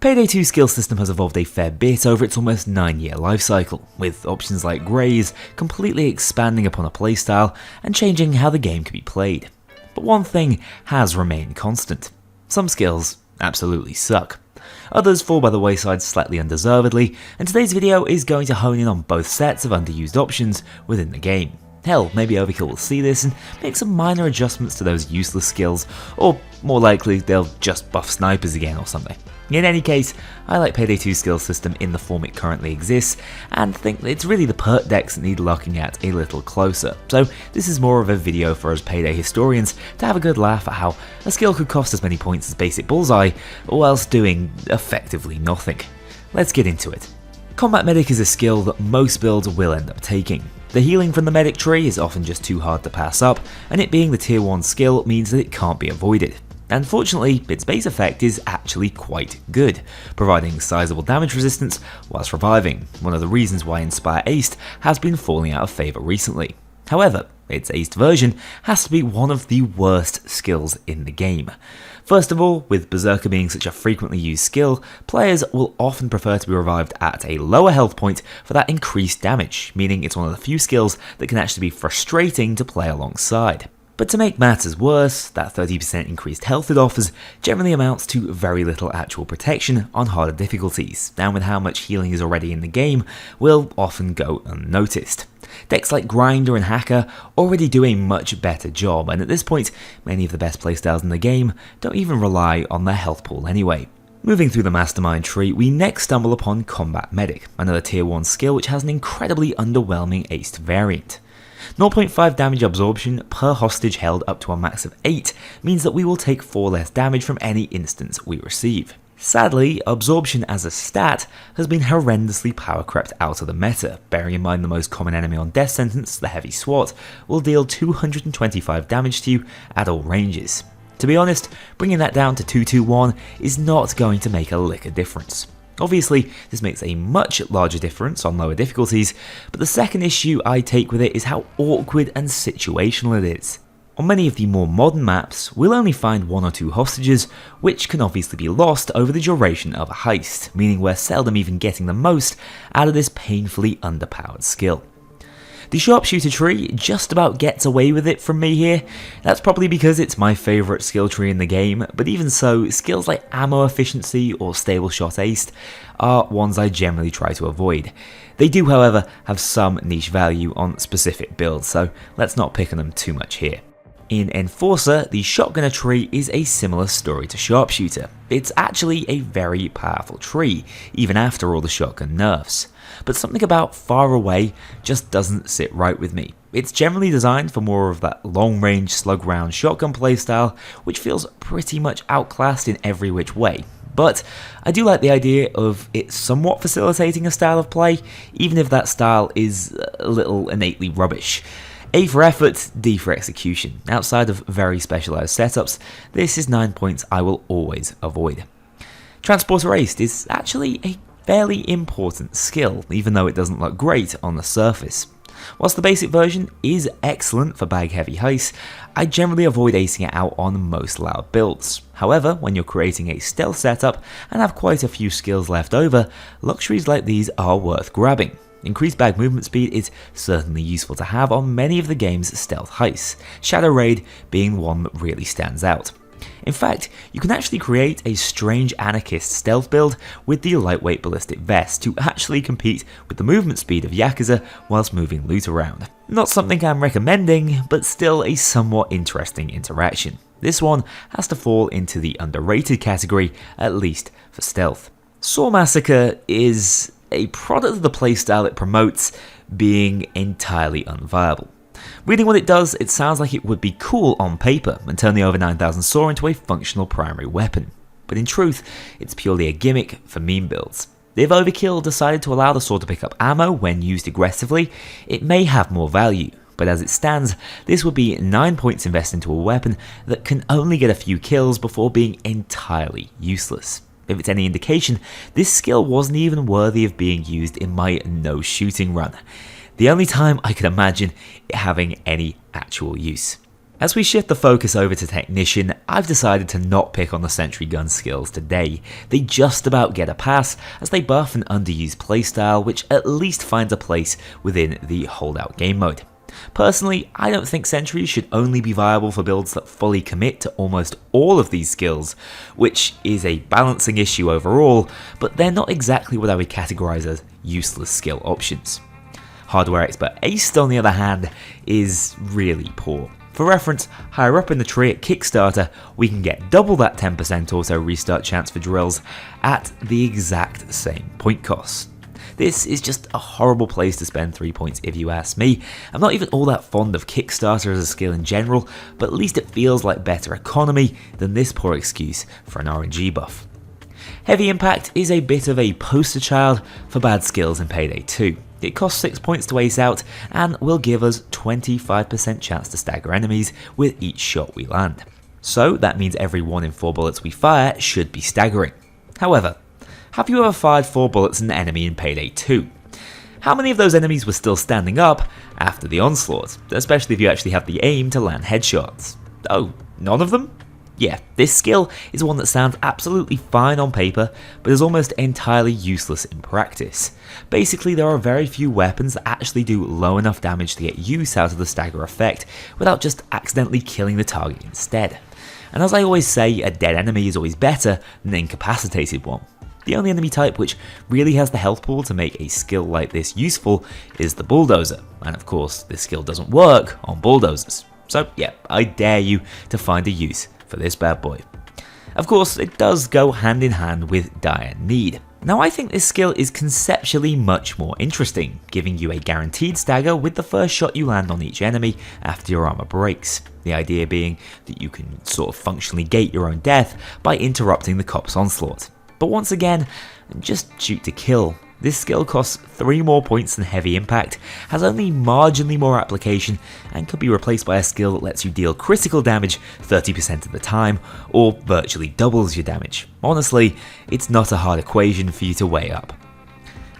Payday 2's skill system has evolved a fair bit over its almost 9-year lifecycle, with options like Graze completely expanding upon a playstyle and changing how the game can be played. But one thing has remained constant. Some skills absolutely suck. Others fall by the wayside slightly undeservedly, and today's video is going to hone in on both sets of underused options within the game. Hell, maybe Overkill will see this and make some minor adjustments to those useless skills, or more likely they'll just buff snipers again or something. In any case, I like Payday 2's skill system in the form it currently exists, and think that it's really the perk decks that need looking at a little closer. So this is more of a video for us Payday historians to have a good laugh at how a skill could cost as many points as basic Bullseye, whilst doing effectively nothing. Let's get into it. Combat Medic is a skill that most builds will end up taking. The healing from the medic tree is often just too hard to pass up, and it being the tier 1 skill means that it can't be avoided. And fortunately, its base effect is actually quite good, providing sizable damage resistance whilst reviving, one of the reasons why Inspire Aced has been falling out of favour recently. However, its aced version has to be one of the worst skills in the game. First of all, with Berserker being such a frequently used skill, players will often prefer to be revived at a lower health point for that increased damage, meaning it's one of the few skills that can actually be frustrating to play alongside. But to make matters worse, that 30% increased health it offers generally amounts to very little actual protection on harder difficulties, and with how much healing is already in the game, will often go unnoticed. Decks like Grinder and Hacker already do a much better job, and at this point, many of the best playstyles in the game don't even rely on their health pool anyway. Moving through the Mastermind tree, we next stumble upon Combat Medic, another tier 1 skill which has an incredibly underwhelming aced variant. 0.5 damage absorption per hostage held up to a max of 8 means that we will take 4 less damage from any instance we receive. Sadly, absorption as a stat has been horrendously power crept out of the meta, bearing in mind the most common enemy on death sentence, the heavy SWAT, will deal 225 damage to you at all ranges. To be honest, bringing that down to 221 is not going to make a lick of difference. Obviously, this makes a much larger difference on lower difficulties, but the second issue I take with it is how awkward and situational it is. On many of the more modern maps, we'll only find 1 or 2 hostages, which can obviously be lost over the duration of a heist, meaning we're seldom even getting the most out of this painfully underpowered skill. The Sharpshooter tree just about gets away with it from me here. That's probably because it's my favourite skill tree in the game, but even so, skills like ammo efficiency or stable shot aced are ones I generally try to avoid. They do, however, have some niche value on specific builds, so let's not pick on them too much here. In Enforcer, the Shotgunner tree is a similar story to Sharpshooter. It's actually a very powerful tree, even after all the shotgun nerfs. But something about Far Away just doesn't sit right with me. It's generally designed for more of that long-range slug round shotgun playstyle, which feels pretty much outclassed in every which way. But I do like the idea of it somewhat facilitating a style of play, even if that style is a little innately rubbish. A for effort, D for execution. Outside of very specialised setups, this is 9 points I will always avoid. Transporter Aced is actually a fairly important skill, even though it doesn't look great on the surface. Whilst the basic version is excellent for bag-heavy heists, I generally avoid acing it out on most loud builds. However, when you're creating a stealth setup and have quite a few skills left over, luxuries like these are worth grabbing. Increased bag movement speed is certainly useful to have on many of the game's stealth heists, Shadow Raid being one that really stands out. In fact, you can actually create a strange anarchist stealth build with the lightweight ballistic vest to actually compete with the movement speed of Yakuza whilst moving loot around. Not something I'm recommending, but still a somewhat interesting interaction. This one has to fall into the underrated category, at least for stealth. Saw Massacre is a product of the playstyle it promotes being entirely unviable. Reading what it does, it sounds like it would be cool on paper and turn the over 9000 saw into a functional primary weapon. But in truth, it's purely a gimmick for meme builds. If Overkill decided to allow the saw to pick up ammo when used aggressively, it may have more value. But as it stands, this would be 9 points invested into a weapon that can only get a few kills before being entirely useless. If it's any indication, this skill wasn't even worthy of being used in my no shooting run. The only time I could imagine it having any actual use. As we shift the focus over to Technician, I've decided to not pick on the sentry gun skills today. They just about get a pass as they buff an underused playstyle which at least finds a place within the holdout game mode. Personally, I don't think sentries should only be viable for builds that fully commit to almost all of these skills, which is a balancing issue overall, but they're not exactly what I would categorize as useless skill options. Hardware Expert Aced, on the other hand, is really poor. For reference, higher up in the tree at Kickstarter, we can get double that 10% auto restart chance for drills at the exact same point cost. This is just a horrible place to spend 3 points if you ask me. I'm not even all that fond of Kickstarter as a skill in general, but at least it feels like better economy than this poor excuse for an RNG buff. Heavy Impact is a bit of a poster child for bad skills in Payday 2. It costs 6 points to ace out and will give us 25% chance to stagger enemies with each shot we land. So that means every 1 in 4 bullets we fire should be staggering. However, have you ever fired 4 bullets at an enemy in Payday 2? How many of those enemies were still standing up after the onslaught, especially if you actually have the aim to land headshots? Oh, none of them? Yeah, this skill is one that sounds absolutely fine on paper, but is almost entirely useless in practice. Basically, there are very few weapons that actually do low enough damage to get use out of the stagger effect without just accidentally killing the target instead. And as I always say, a dead enemy is always better than an incapacitated one. The only enemy type which really has the health pool to make a skill like this useful is the bulldozer, and of course this skill doesn't work on bulldozers. So yeah, I dare you to find a use for this bad boy. Of course, it does go hand in hand with dire need. Now I think this skill is conceptually much more interesting, giving you a guaranteed stagger with the first shot you land on each enemy after your armor breaks. The idea being that you can sort of functionally gate your own death by interrupting the cop's onslaught. But once again, just shoot to kill. This skill costs 3 more points than Heavy Impact, has only marginally more application, and could be replaced by a skill that lets you deal critical damage 30% of the time, or virtually doubles your damage. Honestly, it's not a hard equation for you to weigh up.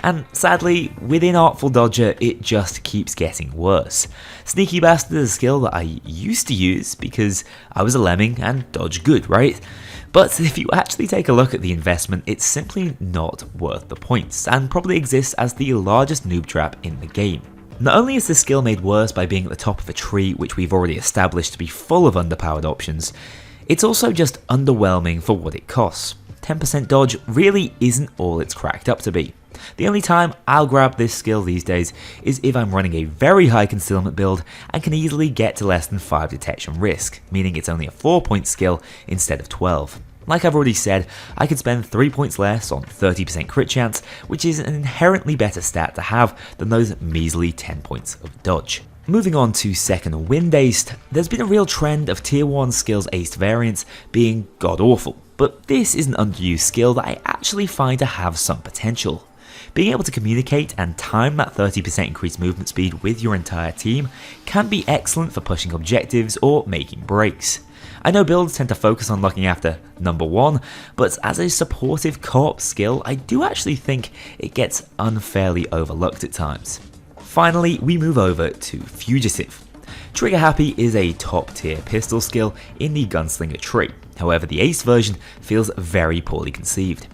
And sadly, within Artful Dodger, it just keeps getting worse. Sneaky Bastard is a skill that I used to use because I was a lemming and dodge good, right? But if you actually take a look at the investment, it's simply not worth the points, and probably exists as the largest noob trap in the game. Not only is this skill made worse by being at the top of a tree, which we've already established to be full of underpowered options, it's also just underwhelming for what it costs. 10% dodge really isn't all it's cracked up to be. The only time I'll grab this skill these days is if I'm running a very high concealment build and can easily get to less than 5 detection risk, meaning it's only a 4-point skill instead of 12. Like I've already said, I could spend 3 points less on 30% crit chance, which is an inherently better stat to have than those measly 10 points of dodge. Moving on to second wind aced, there's been a real trend of tier 1 skills aced variants being god awful, but this is an underused skill that I actually find to have some potential. Being able to communicate and time that 30% increased movement speed with your entire team can be excellent for pushing objectives or making breaks. I know builds tend to focus on looking after number 1, but as a supportive co-op skill, I do actually think it gets unfairly overlooked at times. Finally, we move over to Fugitive. Trigger Happy is a top tier pistol skill in the Gunslinger tree, however the ace version feels very poorly conceived.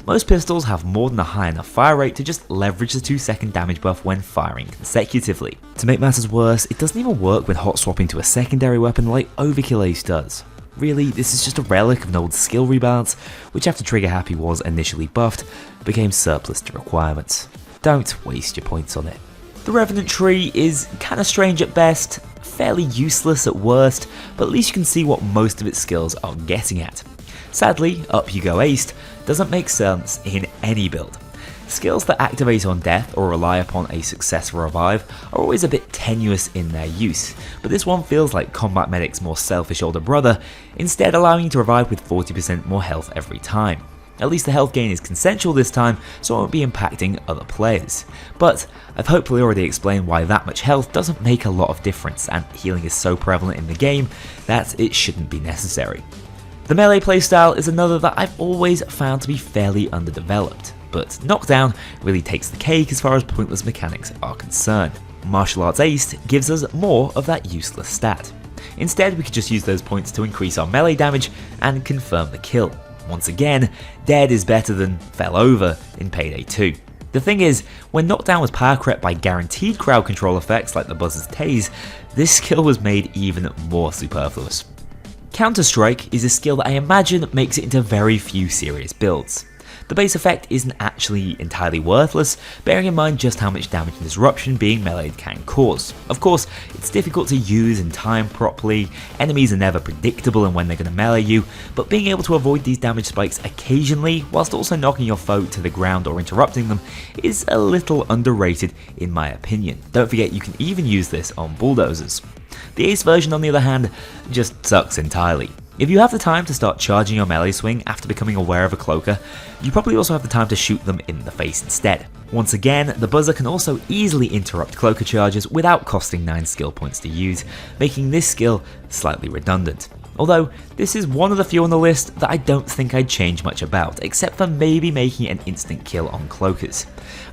Most pistols have more than a high enough fire rate to just leverage the 2-second damage buff when firing consecutively. To make matters worse, it doesn't even work when hot swapping to a secondary weapon like Overkill Ace does. Really, this is just a relic of an old skill rebalance, which after Trigger Happy was initially buffed, became surplus to requirements. Don't waste your points on it. The Revenant Tree is kinda strange at best, fairly useless at worst, but at least you can see what most of its skills are getting at. Sadly, Up You Go Aced doesn't make sense in any build. Skills that activate on death or rely upon a successful revive are always a bit tenuous in their use, but this one feels like Combat Medic's more selfish older brother, instead allowing you to revive with 40% more health every time. At least the health gain is consensual this time, so it won't be impacting other players. But I've hopefully already explained why that much health doesn't make a lot of difference, and healing is so prevalent in the game that it shouldn't be necessary. The melee playstyle is another that I've always found to be fairly underdeveloped, but Knockdown really takes the cake as far as pointless mechanics are concerned. Martial Arts Aced gives us more of that useless stat. Instead, we could just use those points to increase our melee damage and confirm the kill. Once again, dead is better than fell over in Payday 2. The thing is, when Knockdown was power crept by guaranteed crowd control effects like the buzzer's tase, this skill was made even more superfluous. Counterstrike is a skill that I imagine makes it into very few serious builds. The base effect isn't actually entirely worthless, bearing in mind just how much damage and disruption being meleeed can cause. Of course, it's difficult to use and time properly, enemies are never predictable in when they're going to melee you, but being able to avoid these damage spikes occasionally, whilst also knocking your foe to the ground or interrupting them, is a little underrated in my opinion. Don't forget you can even use this on bulldozers. The ace version on the other hand just sucks entirely. If you have the time to start charging your melee swing after becoming aware of a cloaker, you probably also have the time to shoot them in the face instead. Once again, the buzzer can also easily interrupt cloaker charges without costing 9 skill points to use, making this skill slightly redundant. Although, this is one of the few on the list that I don't think I'd change much about, except for maybe making it an instant kill on cloakers.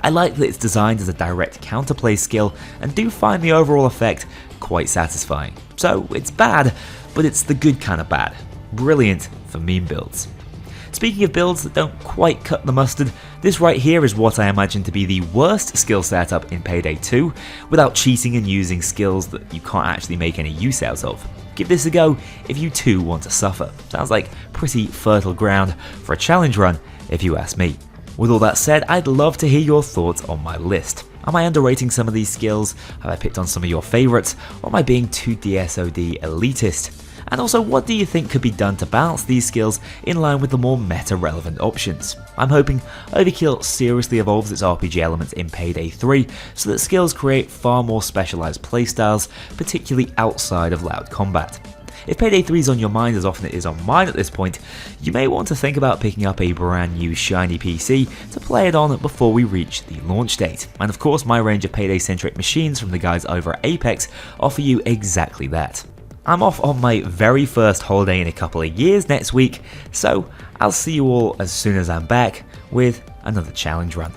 I like that it's designed as a direct counterplay skill and do find the overall effect quite satisfying. So it's bad, but it's the good kind of bad. Brilliant for meme builds. Speaking of builds that don't quite cut the mustard, this right here is what I imagine to be the worst skill setup in Payday 2, without cheating and using skills that you can't actually make any use out of. Give this a go if you too want to suffer. Sounds like pretty fertile ground for a challenge run if you ask me. With all that said, I'd love to hear your thoughts on my list. Am I underrating some of these skills? Have I picked on some of your favourites? Or am I being too DSOD elitist? And also, what do you think could be done to balance these skills in line with the more meta-relevant options? I'm hoping Overkill seriously evolves its RPG elements in Payday 3 so that skills create far more specialised playstyles, particularly outside of loud combat. If Payday 3 is on your mind as often as it is on mine at this point, you may want to think about picking up a brand new shiny PC to play it on before we reach the launch date. And of course, my range of Payday-centric machines from the guys over at Apex offer you exactly that. I'm off on my very first holiday in a couple of years next week, so I'll see you all as soon as I'm back with another challenge run.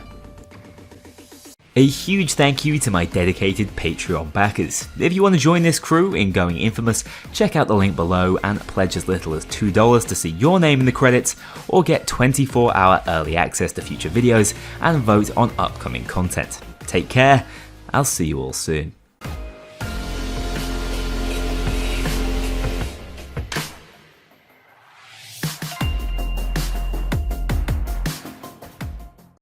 A huge thank you to my dedicated Patreon backers. If you want to join this crew in going infamous, check out the link below and pledge as little as $2 to see your name in the credits, or get 24-hour early access to future videos and vote on upcoming content. Take care, I'll see you all soon.